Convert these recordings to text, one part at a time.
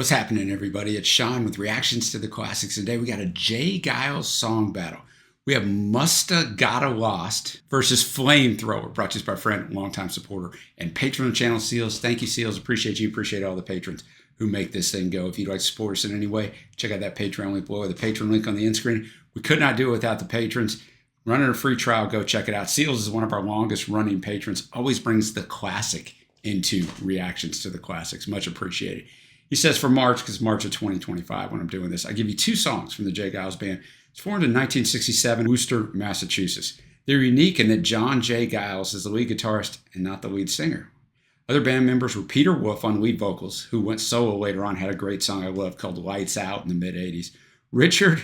What's happening, everybody? It's Sean with Reactions to the Classics. Today we got a Geils song battle. We have Musta Gotta Lost versus Flamethrower, brought to us by a friend, longtime supporter, and patron of the channel, Seals. Thank you, Seals. Appreciate you. Appreciate all the patrons who make this thing go. If you'd like to support us in any way, check out that Patreon link below, or the Patreon link on the end screen. We could not do it without the patrons. Running a free trial, go check it out. Seals is one of our longest running patrons. Always brings the classic into Reactions to the Classics. Much appreciated. He says for March, because March of 2025 when I'm doing this, I give you two songs from the Geils band. It's formed in 1967, Worcester, Massachusetts. They're unique in that John J. Geils is the lead guitarist and not the lead singer. Other band members were Peter Wolf on lead vocals, who went solo later on, had a great song I love called Lights Out in the mid-'80s. Richard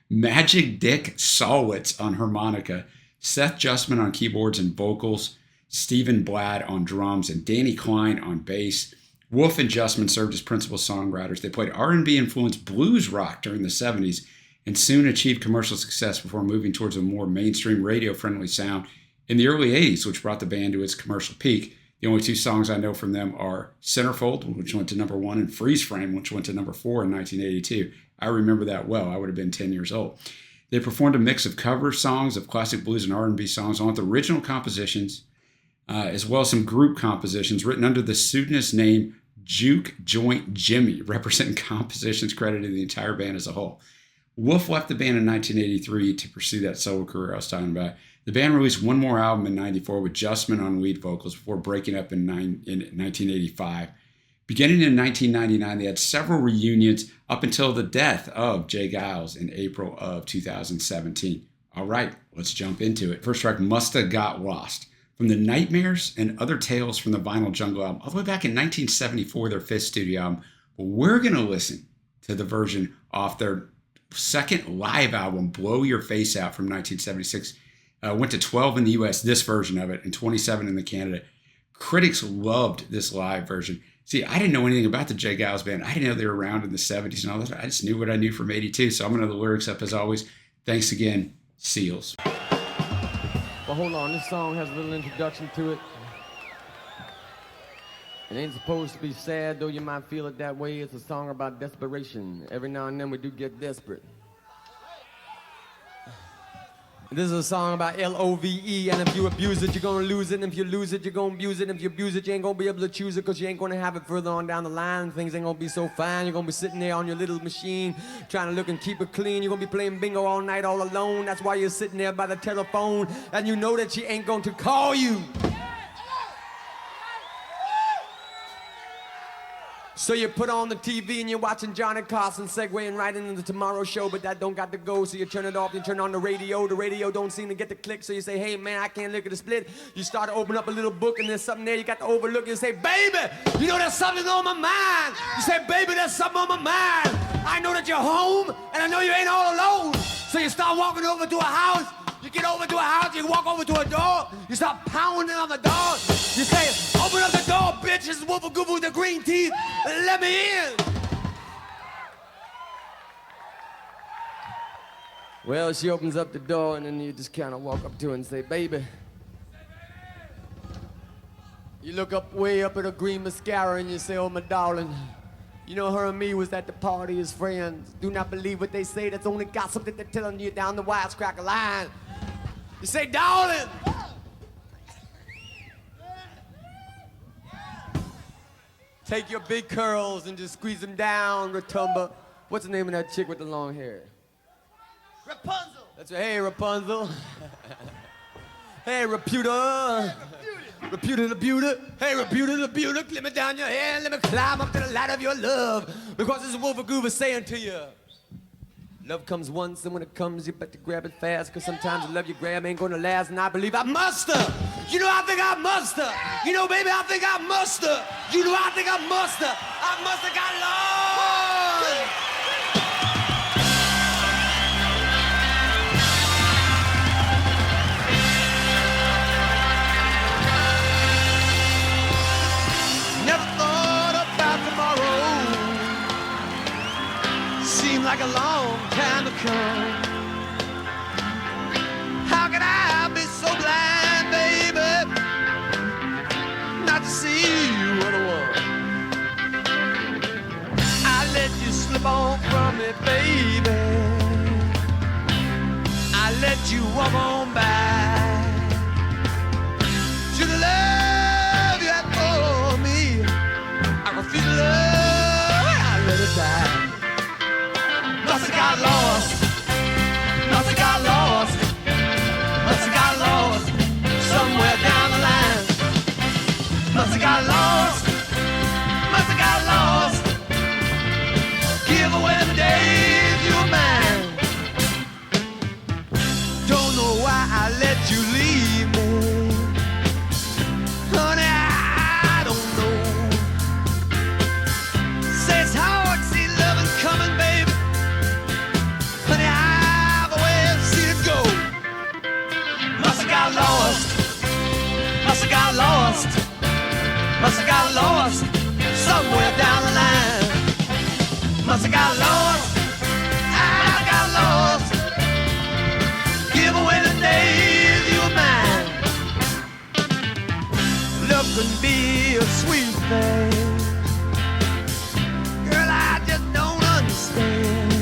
Magic Dick Solwitz on harmonica, Seth Justman on keyboards and vocals, Stephen Bladd on drums, and Danny Klein on bass. Wolf and Justman served as principal songwriters. They played R&B-influenced blues rock during the 70s and soon achieved commercial success before moving towards a more mainstream radio-friendly sound in the early 80s, which brought the band to its commercial peak. The only two songs I know from them are Centerfold, which went to #1, and Freeze Frame, which went to #4 in 1982. I remember that well. I would have been 10 years old. They performed a mix of cover songs of classic blues and R&B songs along with original compositions, as well as some group compositions written under the pseudonymous name Juke Joint Jimmy, representing compositions credited to the entire band as a whole. Wolf left the band in 1983 to pursue that solo career I was talking about. The band released one more album in 94 with Justman on lead vocals before breaking up in 1985. Beginning in 1999, they had several reunions up until the death of Jay Geils in April of 2017. All right, let's jump into it. First track, Musta Got Lost. From the Nightmares and Other Tales from the Vinyl Jungle album, all the way back in 1974, their fifth studio album. But we're going to listen to the version off their second live album, Blow Your Face Out, from 1976. Went to 12 in the US, this version of it, and 27 in the Canada. Critics loved this live version. See, I didn't know anything about the Jay Geils band. I didn't know they were around in the 70s and all that. I just knew what I knew from 82. So I'm going to have the lyrics up as always. Thanks again, Seals. Well, hold on, this song has a little introduction to it. It ain't supposed to be sad, though you might feel it that way. It's a song about desperation. Every now and then we do get desperate. This is a song about L-O-V-E, and if you abuse it, you're gonna lose it, and if you lose it, you're gonna abuse it, and if you abuse it, you ain't gonna be able to choose it, because you ain't gonna have it further on down the line. Things ain't gonna be so fine. You're gonna be sitting there on your little machine, trying to look and keep it clean. You're gonna be playing bingo all night all alone. That's why you're sitting there by the telephone, and you know that she ain't going to call you. So you put on the TV and you're watching Johnny Carson segueing right into the Tomorrow Show, but that don't got to go, so you turn it off, you turn on the radio don't seem to get the click, so you say, hey man, I can't look at the split. You start to open up a little book and there's something there you got to overlook, you say, baby, you know there's something on my mind. You say, baby, there's something on my mind. I know that you're home, and I know you ain't all alone. So you start walking over to a house. You get over to a house, you walk over to a door, you start pounding on the door. You say, open up the door, bitch, this is Wolfa Goofa with the green teeth, let me in. Well, she opens up the door, and then you just kind of walk up to her and say, baby. You look up way up at her green mascara, and you say, oh, my darling. You know, her and me was at the party as friends. Do not believe what they say. That's only gossip that they're telling you down the wisecracker line. You say, darling. Take your big curls and just squeeze them down, Rotumba. What's the name of that chick with the long hair? Rapunzel. That's right. Hey, Rapunzel. Hey, Reputa. Reputa the beauty, hey Reputa the beauty, let me down your hair, let me climb up to the light of your love, because this is Wolfa Goofa saying to you, love comes once, and when it comes, you better grab it fast, because sometimes the love you grab ain't gonna last, and I believe I musta. You know I think I musta. You know, baby, I think I musta. You know I think I musta. I musta got lost. Like a long time to come. How can I be so blind, baby, not to see what I want? I baby, I let you walk on by. To the love you had for me, I refuse to love, I let it die. Must have got lost, must have got lost, must have got lost somewhere down the line. Must have got lost, must have got lost. Give away the days you were mine. Don't know why I let you leave me, honey, I don't know. Say it's hard to see loving coming, baby, honey, I've always seen it go. Must have got lost, must have got lost, must have got lost somewhere down the line. Must have got lost, I got lost. Give away the days you were mine. Love can be a sweet thing, girl, I just don't understand.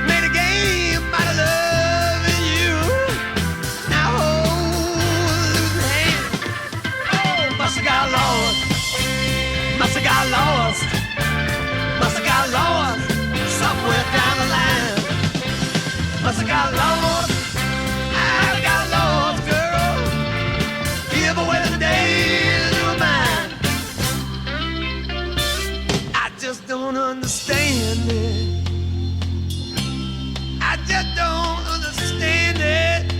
Made a game out of loving you, now hold losing hand. Oh, must have got lost, must have got lost, must have got lost somewhere down the line. Must have got lost, I got lost, girl. Give away the days you were mine. I just don't understand it, I just don't understand it,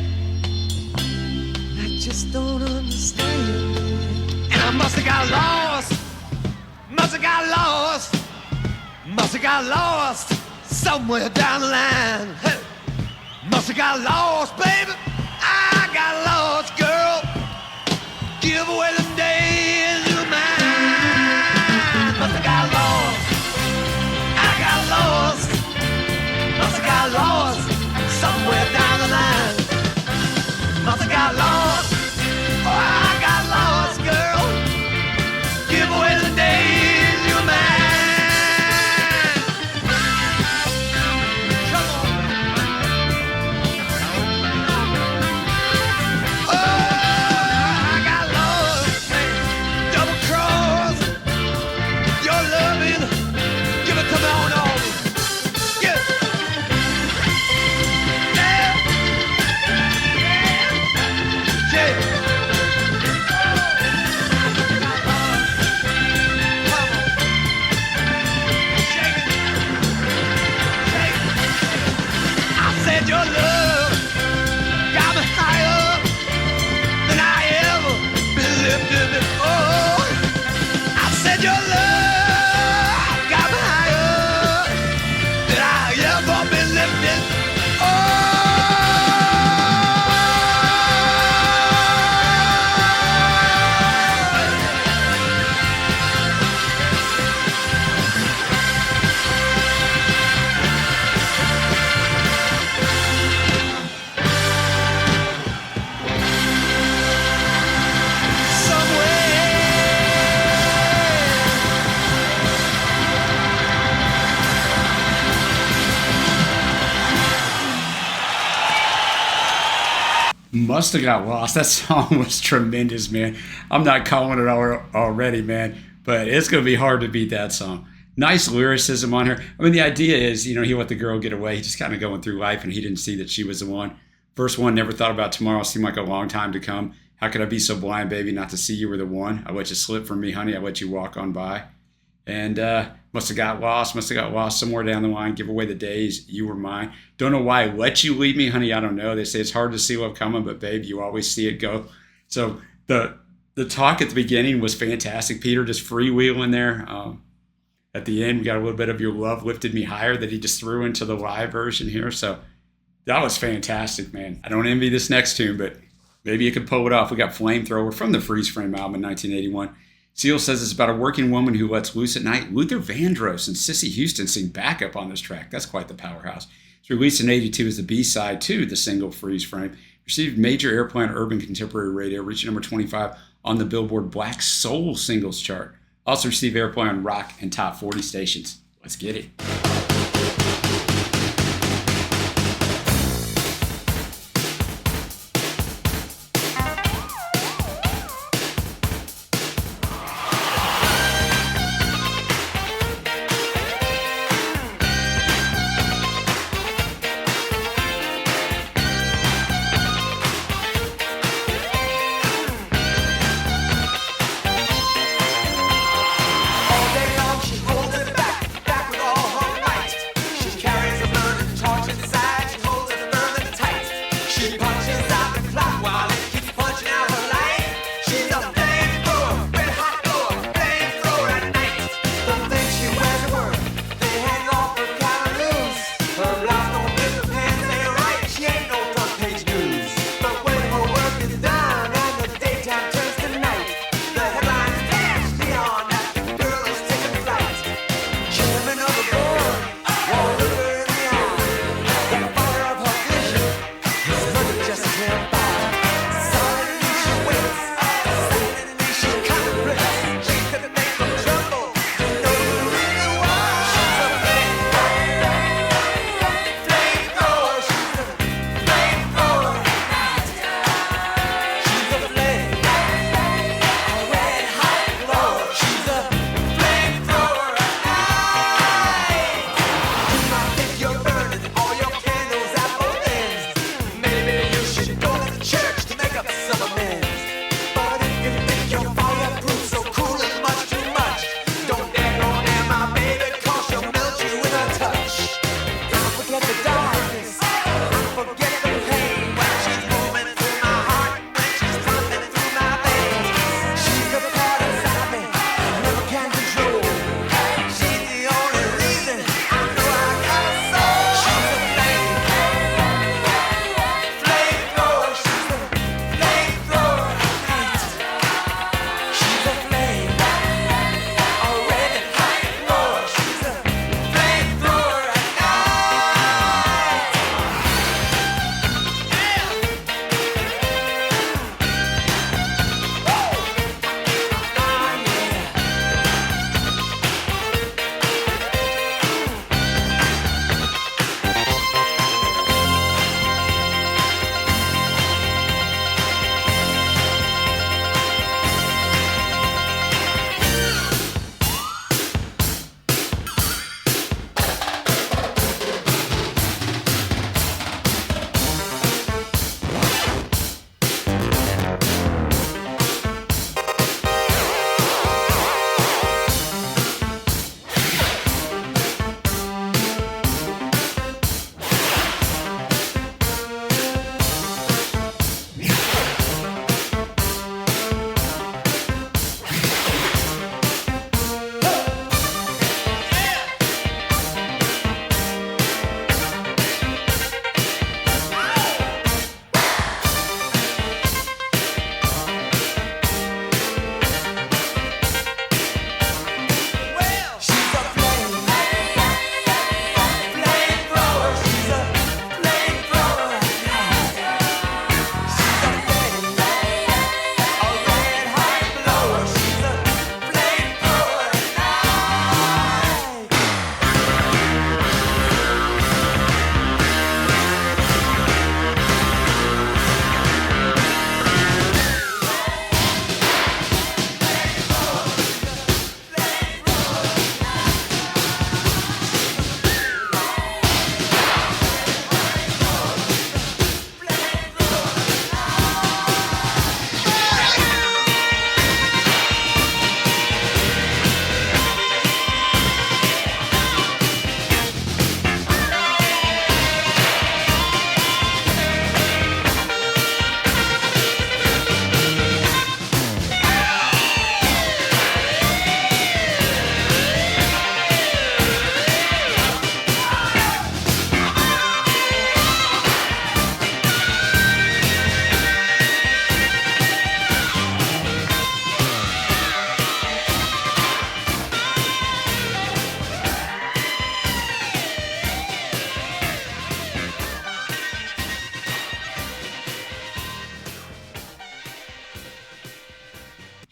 I just don't understand it. And I must have got lost, must have got lost, must have got lost somewhere down the line. Hey. Must have got lost, baby, I got lost, girl. Give away the days you were mine. Must have got lost, I got lost, must have got lost somewhere down the line. Must have got lost, oh, I got lost, girl. Give away the days you were mine. Your love got me higher than I ever been lifted before. I said your love got me higher than I ever been lifted. Must have got lost. That song was tremendous, man. I'm not calling it already, man, but it's going to be hard to beat that song. Nice lyricism on her. I mean, the idea is, he let the girl get away. He just kind of going through life, and he didn't see that she was the one. Verse 1, never thought about tomorrow. Seemed like a long time to come. How could I be so blind, baby, not to see you were the one? I let you slip from me, honey. I let you walk on by. And must have got lost somewhere down the line. Give away the days you were mine. Don't know why I let you leave me, honey. I don't know. They say it's hard to see love coming, but babe, you always see it go. So the talk at the beginning was fantastic. Peter just freewheeling there. At the end, we got a little bit of your love lifted me higher that he just threw into the live version here. So that was fantastic, man. I don't envy this next tune, but maybe you could pull it off. We got Flamethrower from the Freeze Frame album in 1981. Seal says it's about a working woman who lets loose at night. Luther Vandross and Sissy Houston sing backup on this track. That's quite the powerhouse. It's released in 82 as the B-side to the single Freeze Frame. Received major airplay on urban contemporary radio, reaching number 25 on the Billboard Black Soul singles chart. Also received airplay on rock and top 40 stations. Let's get it.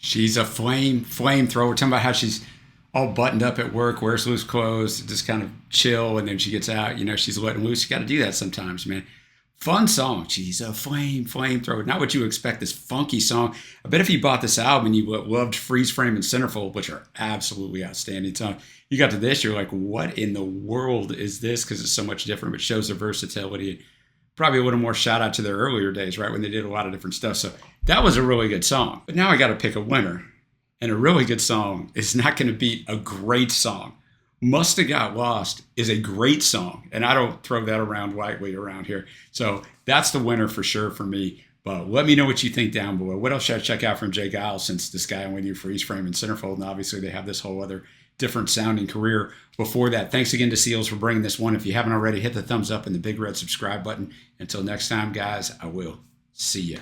She's a flamethrower. Talking about how she's all buttoned up at work, wears loose clothes, just kind of chill, and then she gets out. You know, she's letting loose. You got to do that sometimes, man. Fun song. She's a flamethrower. Not what you expect, this funky song. I bet if you bought this album and you loved Freeze Frame and Centerfold, which are absolutely outstanding songs, you got to this, you're like, what in the world is this? Because it's so much different, but shows their versatility. Probably a little more shout out to their earlier days, right, when they did a lot of different stuff. So that was a really good song. But now I got to pick a winner. And a really good song is not going to beat a great song. Musta Got Lost is a great song, and I don't throw that around lightly around here. So that's the winner for sure for me. But let me know what you think down below. What else should I check out from Geils, since this guy only knew Freeze Frame and Centerfold, and obviously they have this whole other different sounding career before that. Thanks again to Seals for bringing this one. If you haven't already, hit the thumbs up and the big red subscribe button. Until next time, guys, I will see you.